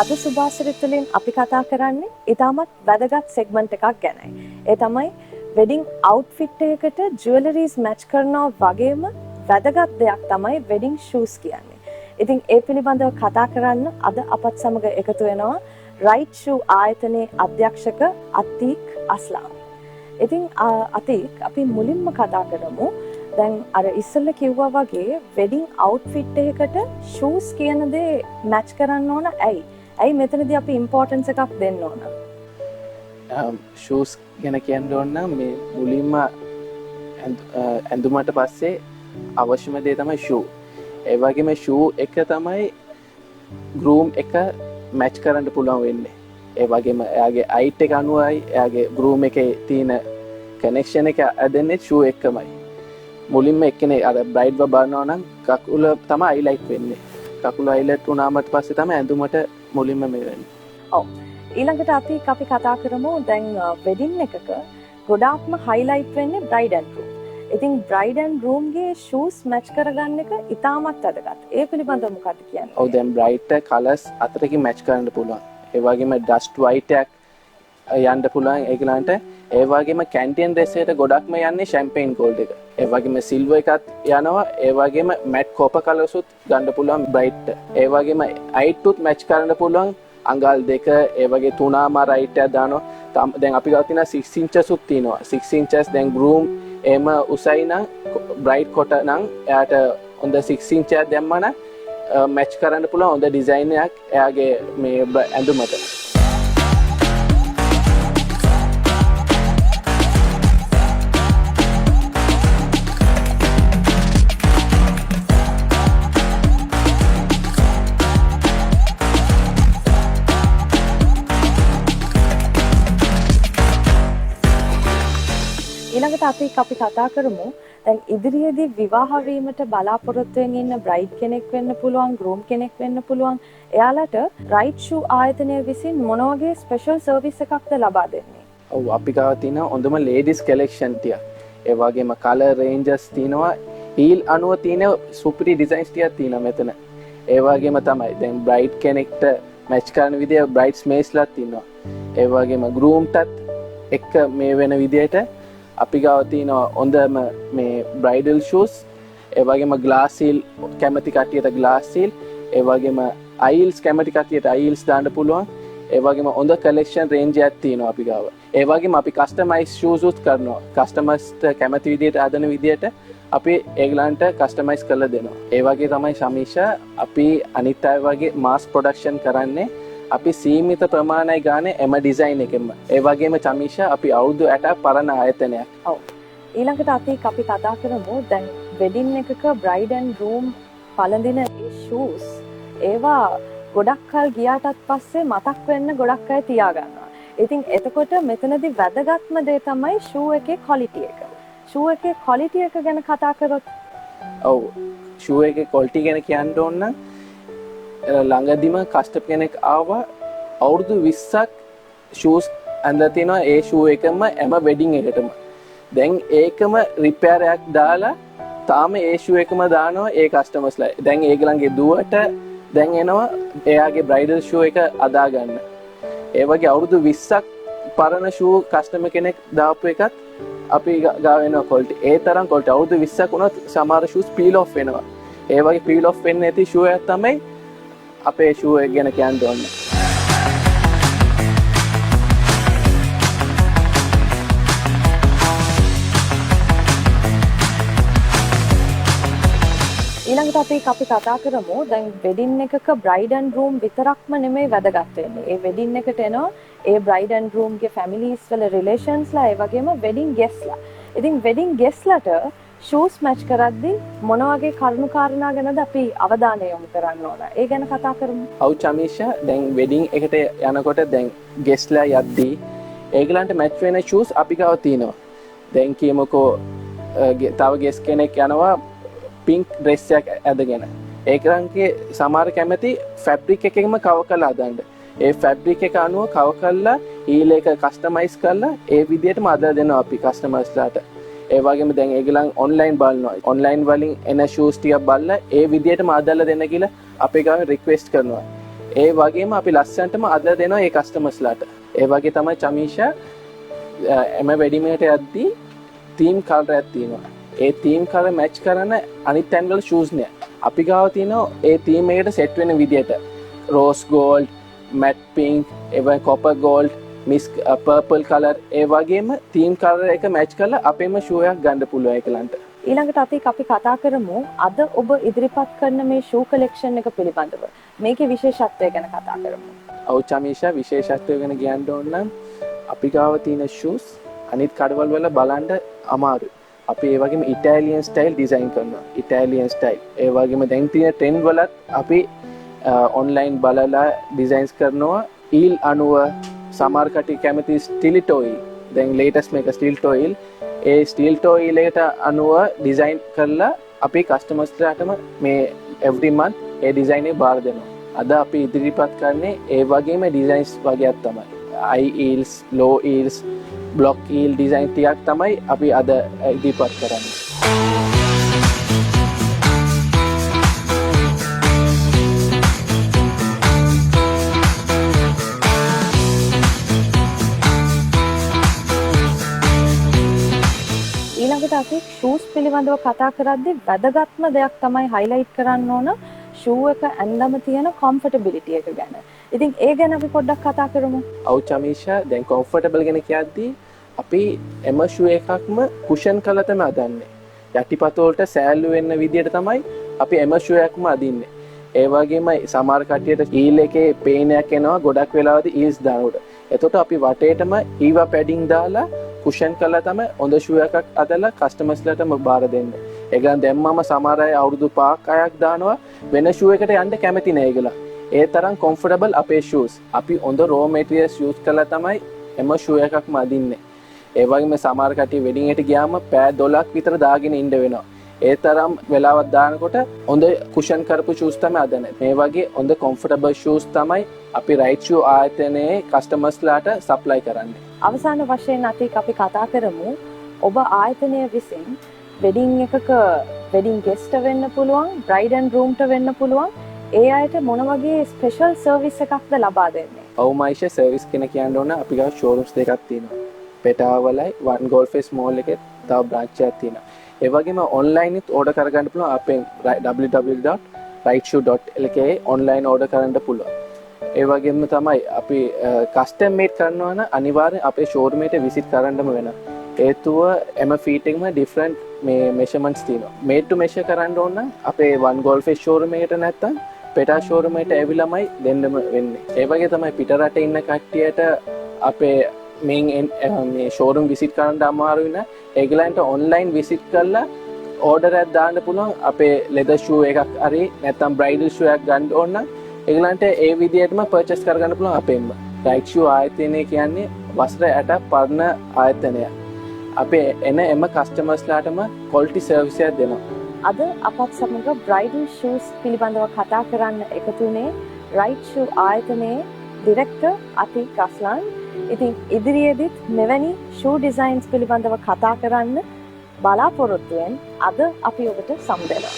අද සුභාසිරිත වලින් අපි කතා කරන්නේ ඊටමත් වැදගත් සෙග්මන්ට් එකක් ගැනයි. ඒ තමයි වෙඩින් අවුට්ෆිට් එකකට ජුවෙලරීස් මැච් කරනවා වගේම වැදගත් දෙයක් තමයි වෙඩින් ෂූස් කියන්නේ. ඉතින් ඒ පිළිබඳව කතා කරන්න අද අපත් සමග එකතු වෙනවා රයිට් ෂූ ආයතනයේ අධ්‍යක්ෂක අතීක් අස්ලාම්. ඉතින් අතීක් අපි මුලින්ම කතා කරමු. දැන් අර ඉස්සෙල්ල කිව්වා වගේ වෙඩින් අවුට්ෆිට් එකකට ෂූස් කියන දේ මැච් කරන්න ඕන. ඇයි මෙතනදී අපි ඉම්පෝටන්ස් එකක් දෙන්න ඕන? ෂූස් ගැන කියන්න ඕන නම් මේ මුලින්ම ඇඳුමට පස්සේ අවශ්‍යම දේ තමයි ෂූ. ඒ වගේම ෂූ එක තමයි ගෲම් එක මැච් කරන්න පුළුවන් වෙන්නේ. ඒ වගේම එයාගේ අයිට් එක අනුවයි එයාගේ ගෲම් එකේ තියෙන කනෙක්ෂන් එක ඇදෙන්නේ ෂූ එකමයි. මුලින්ම එක්කනේ අර බ්‍රයිඩ්ව බලනවා නම් කකුල තමයි හයිලයිට් වෙන්නේ. කකුල හයිලයිට් වුණාමත් පස්සේ තමයි ඇඳුමට මුලින්ම මේ වෙන්නේ. ඔව්. ඊළඟට අපි කතා කරමු දැන් වෙඩින් එකක ගොඩාක්ම හයිලයිට් වෙන්නේ බ්‍රයිඩ් ඇන්ඩ් ගෲම්. ඉතින් බ්‍රයිඩ් ඇන්ඩ් ගෲම් ගේ ෂූස් මැච් කරගන්න එක ඉතාමත් වැදගත්. ඒ පිළිබඳව මොකක්ද කියන්නේ? ඔව් දැන් බ්‍රයිඩ් කලර්ස් අතරකින් මැච් කරන්න පුළුවන්. ඒ වගේම ඩස්ට් වයිට් එකක් යන්න පුළුවන් ඒගලන්ට. ඒ වගේම කැන්ටියන් ඩ්‍රෙස් එකට ගොඩක්ම යන්නේ ෂැම්පේන් ගෝල්ඩ් එක. ඒ වගේම සිල්වර් එකත් යනවා. ඒ වගේම මැට් කොපර් කලර්ස් උත් ගන්න පුළුවන් බ්‍රයිඩ්ට. ඒ වගේම අයිට් උත් මැච් කරන්න පුළුවන්. අඟල් දෙක ඒ වගේ තුනම රයිට් එකක් දානවා. දැන් අපි ගාව තියෙන 6 inches උත් තියෙනවා. 6 inches දැන් ගෲම් එම උසයි නම් බ්‍රයිඩ් කොට නම් එයාට හොඳ 6 inch එකක් දැම්මම මැච් කරන්න පුළුවන් හොඳ ඩිසයින් එකක් එයාගේ මේ ඇඳුමට. ඊළඟට අපි කතා කරමු දැන් ඉදිරියේදී විවාහ වීමට බලාපොරොත්තු වෙන ඉන්න බ්‍රයිඩ් කෙනෙක් වෙන්න පුළුවන්, ගෲම් කෙනෙක් වෙන්න පුළුවන්. එයාලට රයිට් ෂූ ආයතනය විසින් මොන වගේ ස්පෙෂල් සර්විස් එකක්ද ලබා දෙන්නේ? ඔව් අපි ගාව තියෙන හොඳම ලේඩිස් කලෙක්ෂන් ටික. ඒ වගේම කලර් රේන්ජස් තියෙනවා. හීල් අනුව තියෙන සුපිරි ඩිසයින්ස් ටිකක් තියෙනවා මෙතන. ඒ වගේම තමයි දැන් බ්‍රයිඩ් කෙනෙක්ට මැච් කරන විදිය බ්‍රයිඩ්ස් මේස්ලාත් තියෙනවා. ඒ වගේම ගෲම්ටත් එක මේ වෙන විදියට අපි ගාව තියෙනවා හොඳම මේ බ්‍රයිඩල් ෂූස්. ඒ වගේම ග්ලාස් සීල් කැමති කට්ටියට ග්ලාස් සීල්. ඒ වගේම අයිල්ස් කැමති කට්ටියට අයිල්ස් දාන්න පුළුවන්. ඒ වගේම හොඳ කලෙක්ෂන් රේන්ජ් එකක් තියෙනවා අපි ගාව. ඒ වගේම අපි කස්ටමයිස් ෂූස් උත් කරනවා. කස්ටමර්ස්ට කැමති විදියට හදන විදියට අපි ඒගලන්ට කස්ටමයිස් කරලා දෙනවා. ඒ වගේ තමයි ශමීෂා අපි අනිත් අය වගේ මාස් ප්‍රොඩක්ෂන් කරන්නේ. අපි සීමිත ප්‍රමාණය ගානේ එම ඩිසයින් එකෙන්ම. ඒ වගේම චමීෂා අපි අවුරුදු 8ක් පරණ ආයතනයක්. ඔව්. ඊළඟට අපි කතා කරමු දැන් වෙඩින් එකක බ්‍රයිඩ් ඇන්ඩ් ගෲම් පළඳින ඒ ෂූස් ඒවා ගොඩක් කල් ගියාටත් පස්සේ මතක් වෙන්න ගොඩක් අය තියාගන්නවා. ඉතින් එතකොට මෙතනදී වැදගත්ම දේ තමයි ෂූ එකේ ක්වොලිටි එක. ෂූ එකේ ක්වොලිටි එක ගැන කතා කරොත් ඔව් ෂූ එකේ ක්වොලිටි ගැන කියන්න ඕන නම් ළඟදිම කස්ටමර් කෙනෙක් ආවා අවුරුදු 20ක් ෂූස් ඇඳලා තිනවා ඒ ෂූ එකම හැම වෙඩින් එකටම. දැන් ඒකම රිපෙයාර් එකක් දාලා තාම ඒ ෂූ එකම දානවා ඒ කස්ටමර්ස්ලා. දැන් ඒගලන්ගේ දුවට දැන් එනවා එයාගේ බ්‍රයිඩල් ෂූ එක අදා ගන්න. ඒ වගේ අවුරුදු 20ක් පරණ ෂූ කස්ටමර් කෙනෙක් දාපු එකත් අපි ගාව වෙනවා ක්වොලිටි. ඒ තරම් ක්වොලිටි අවුරුදු 20ක් වුණත් සමහර ෂූස් පීල් ඔෆ් වෙනවා. ඒ වගේ පීල් ඔෆ් වෙන්නේ නැති ෂූ එකක් තමයි අපේ ෂූ එක ගැන කියන්න ඕනේ. ඊළඟට අපි කතා කරමු දැන් වෙඩින් එකක බ්‍රයිඩ් ඇන්ඩ් ගෲම් විතරක්ම නෙමෙයි වැදගත් වෙන්නේ. ඒ වෙඩින් එකට එනවා ඒ බ්‍රයිඩ් ඇන්ඩ් ගෲම් ගේ ෆැමිලිස් වල රිලේෂන්ස්ලා ඒ වගේම වෙඩින් ගෙස්ට්ලා. ඉතින් වෙඩින් ගෙස්ට්ලාට ෂූස් මැච් කරද්දී මොන වගේ කරුණු කාරණා ගැනද අපි අවධානය යොමු කරන්න ඕන? ඒ ගැන කතා කරමු. ඔව් චමීෂා දැන් වෙඩින් එකට යනකොට දැන් ගෙස්ට්ලා යද්දී ඒගලන්ට මැච් වෙන ෂූස් අපි ගාව තියෙනවා. දැන් කියමුකෝ තව ගෙස් කෙනෙක් යනවා පින්ක් ඩ්‍රෙස් එකක් ඇඳගෙන. ඒකලන්ගේ සමහර කැමති ෆැබ්‍රික් එකකම කව කරලා හදන්න. ඒ ෆැබ්‍රික් එක අනුව කව කරලා ඊළ එක කස්ටමයිස් කරලා ඒ විදිහටම හදලා දෙනවා අපි කස්ටමර්ස්ලාට. ඒ වගේම දැන් ඒගොල්ලන් ඔන්ලයින් බලනවා. ඔන්ලයින් වලින් එන ෂූස් ටික බලලා ඒ විදිහටම හදලා දෙන්න කියලා අපේ ගාව රික්වෙස්ට් කරනවා. ඒ වගේම අපි ලස්සන්ටම අද දෙනවා ඒ කස්ටමර්ස්ලාට. ඒ වගේ තමයි චමීෂා එම වෙඩිමේට යද්දී තීම් කලර් එකක් තියෙනවා. ඒ තීම් කලර් මැච් කරන අනිත් ඇන්වල ෂූස් නෑ. අපි ගාව තියෙනවා ඒ තීම් එකට සෙට් වෙන විදියට රෝස් ගෝල්ඩ්, මැට් පින්ක්, එවයි කොපර් ගෝල්ඩ්, මිස් පර්පල් කලර් ඒ වගේම තීම් කලර් එක මැච් කරලා අපේම ෂූ එකක් ගන්න පුළුවන් ඒකලන්ට. ඊළඟට අපි කතා කරමු අද ඔබ ඉදිරිපත් කරන මේ ෂූ කලෙක්ෂන් එක පිළිබඳව. මේකේ විශේෂත්වය ගැන කතා කරමු. ඔව් චමීෂා විශේෂත්වය ගැන කියන්න ඕන නම් අපි ගාව තියෙන ෂූස් අනිත් කඩවල වල බලන්න අමාරුයි. අපි ඒ වගේම ඉටාලියන් ස්ටයිල් ඩිසයින් කරනවා. ඉටාලියන් ස්ටයිල්. ඒ වගේම දැන් තියෙන ට්‍රෙන්ඩ් වලත් අපි ඔන්ලයින් බලලා ඩිසයින්ස් කරනවා. ඊල් අනුව සමහර කටි කැමති ස්ටිලිටෝ ඊල්. දැන් ලේටස්ට් මේක ස්ටිලිටෝ ඊල්. ඒ ස්ටිලිටෝ ඊල් එකට අනුව ඩිසයින් කරලා අපි කස්ටමර්ස්ලාටම මේ එවරි මන්ත් ඒ ඩිසයින් එක බාර දෙනවා. අද අපි ඉදිරිපත් කරන්නේ ඒ වගේම ඩිසයින්ස් වගේක් තමයි. I ඊල්ස්, low ඊල්ස්, block ඊල් ඩිසයින් ටිකක් තමයි අපි අද ඉදිරිපත් කරන්නේ. ඊළඟට අපි ෂූස් පිළිබඳව කතා කරද්දී වැදගත්ම දෙයක් තමයි highlight කරන්න ඕන ෂූ එක ඇඳම තියෙන comfortability එක ගැන. ඉතින් ඒ ගැන අපි පොඩ්ඩක් කතා කරමු. ඔව් චමීෂා දැන් comfortable ගැන කියද්දී අපි එම ෂූ එකක්ම කුෂන් කරලා තමයි අදන්නේ. යටිපත වලට සෑල්ලු වෙන්න විදියට තමයි අපි එම ෂූ එකක්ම අදින්නේ. ඒ වගේම සමහර කට්ටියට ඊල් එකේ පේනයක් එනවා ගොඩක් වෙලාවදී ඊල්ස් දානකොට. එතකොට අපි වටේටම ඊවා පැඩින් දාලා කුෂන් කරලා තමයි හොඳ ෂූ එකක් අදලා කස්ටමර්ස්ලාටම බාර දෙන්නේ. ඒගොල්ලන් දැම්මම සමහර අය අවුරුදු 5ක් 6ක් දානවා වෙන ෂූ එකට යන්න කැමති නෑ ඒගොල්ලන්. ඒ තරම් comfortable අපේ shoes. අපි හොඳ raw materials use කරලා තමයි එම shoe එකක්ම අදින්නේ. ඒ වගේම සමහර කට්ටිය wedding එකට ගියාම පෑ 12ක් විතර දාගෙන ඉන්න වෙනවා. ඒ තරම් වෙලාවක් දානකොට හොඳ cushion කරපු shoes තමයි අදන්නේ. මේ වගේ හොඳ comfortable shoes තමයි අපි right shoe ආයතනයේ customers ලාට supply කරන්නේ. අවසාන වශයෙන් අපි කතා කරමු ඔබ ආයතනය විසින් wedding එකක wedding guest වෙන්න පුළුවන්, bride and groom වෙන්න පුළුවන්. ඒ අයට මොන වගේ ස්පෙෂල් සර්විස් එකක්ද ලබා දෙන්නේ? ඔව් මයිෂා සර්විස් කෙනෙක් කියන්න ඕන අපි ගාව showrooms දෙකක් තියෙනවා. පෙටාවලයි One Golf Face Mall එකේ තව branch එකක් තියෙනවා. ඒ වගේම online ඉත් order කරගන්න පුළුවන් අපේ www.rightshoe.lk online order කරන්න පුළුවන්. ඒ වගේම තමයි අපි custom made කරනවා නම් අනිවාර්යෙන් අපේ showroom එකට visit කරන්නම වෙනවා. හේතුව එම feet එකම different මේ measurements තියෙනවා. made to measure කරන්න ඕන නම් අපේ One Golf Face showroom එකට නැත්තම් පෙටා ෂෝරූම් එකට ඇවිල්ලාමයි දෙන්නම වෙන්නේ. ඒ වගේ තමයි පිට රටේ ඉන්න කට්ටියට අපේ මේ ෂෝරූම් විසිට් කරන්න අමාරු වෙන ඒගොල්ලන්ට ඔන්ලයින් විසිට් කරලා ඕඩර් එකක් දාන්න පුළුවන්. අපේ ලෙදර් ෂූ එකක් හරි නැත්නම් බ්‍රයිඩල් ෂූ එකක් ගන්න ඕන නම් ඒගොල්ලන්ට ඒ විදිහටම පර්චේස් කරගන්න පුළුවන් අපෙන්ම. රයිට් ෂූ ආයතනය කියන්නේ වසර 8ක් පරණ ආයතනයක්. අපේ එම කස්ටමර්ස්ලාටම quality service එකක් දෙනවා. අද අපත් සමග bridal shoes පිළිබඳව කතා කරන්න එකතු වුණේ right shoe ආයතනයේ ඩිරෙක්ටර් අතික් අස්ලන්. ඉතින් ඉදිරියේදීත් මෙවැනි shoe designs පිළිබඳව කතා කරන්න බලාපොරොත්තු වෙන අද අපි ඔබට සමුදෙනවා.